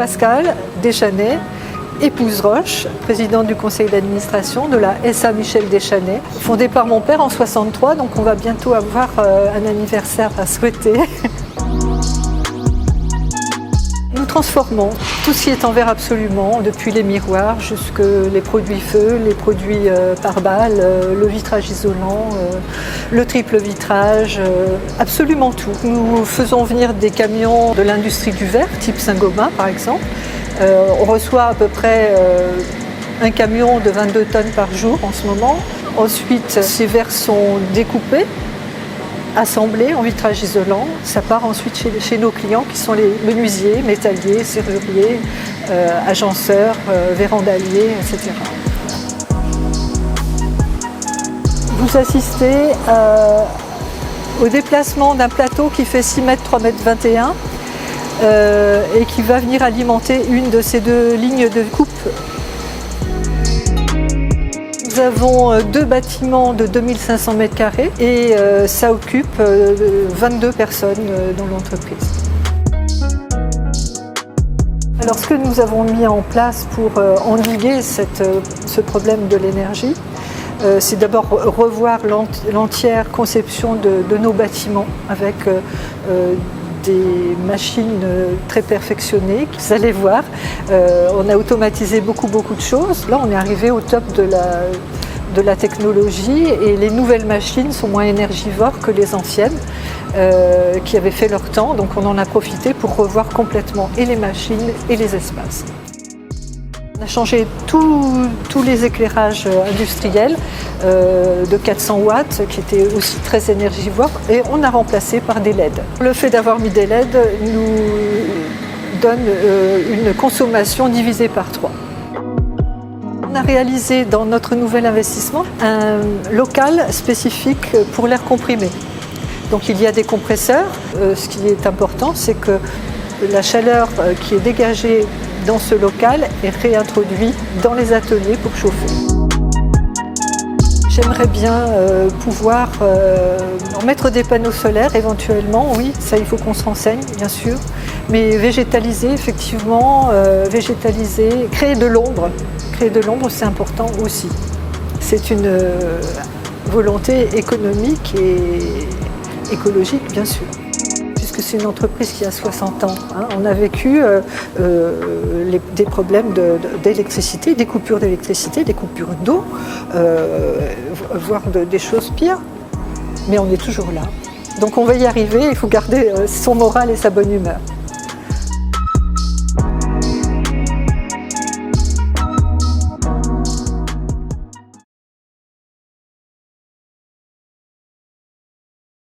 Pascal Deschanais, épouse Roche, présidente du conseil d'administration de la SA Michel Deschanais, fondée par mon père en 63, donc on va bientôt avoir un anniversaire à souhaiter. Nous transformons tout ce qui est en verre absolument, depuis les miroirs jusque les produits feu, les produits par balle, le vitrage isolant, le triple vitrage, absolument tout. Nous faisons venir des camions de l'industrie du verre, type Saint-Gobain par exemple. On reçoit à peu près un camion de 22 tonnes par jour en ce moment. Ensuite, ces verres sont découpés, assemblés en vitrage isolant. Ça part ensuite chez nos clients qui sont les menuisiers, métalliers, serruriers, agenceurs, vérandaliers, etc. Vous assistez au déplacement d'un plateau qui fait 6 mètres, 3 mètres 21 et qui va venir alimenter une de ces deux lignes de coupe. Nous avons 2 bâtiments de 2500 m² et ça occupe 22 personnes dans l'entreprise. Alors ce que nous avons mis en place pour endiguer ce problème de l'énergie, c'est d'abord revoir l'entière conception de nos bâtiments avec des machines très perfectionnées. Vous allez voir, on a automatisé beaucoup de choses. Là, on est arrivé au top de la technologie et les nouvelles machines sont moins énergivores que les anciennes qui avaient fait leur temps. Donc on en a profité pour revoir complètement et les machines et les espaces. On a changé tous les éclairages industriels de 400 watts qui étaient aussi très énergivores et on a remplacé par des LED. Le fait d'avoir mis des LED nous donne une consommation divisée par 3. On a réalisé dans notre nouvel investissement un local spécifique pour l'air comprimé. Donc il y a des compresseurs. Ce qui est important, c'est que la chaleur qui est dégagée dans ce local est réintroduite dans les ateliers pour chauffer. J'aimerais bien pouvoir en mettre des panneaux solaires éventuellement, oui, ça il faut qu'on se renseigne bien sûr, mais végétaliser effectivement, créer de l'ombre c'est important aussi. C'est une volonté économique et écologique bien sûr. Puisque c'est une entreprise qui a 60 ans. On a vécu des problèmes d'électricité, des coupures d'électricité, des coupures d'eau, voire des choses pires. Mais on est toujours là. Donc on va y arriver, il faut garder son moral et sa bonne humeur.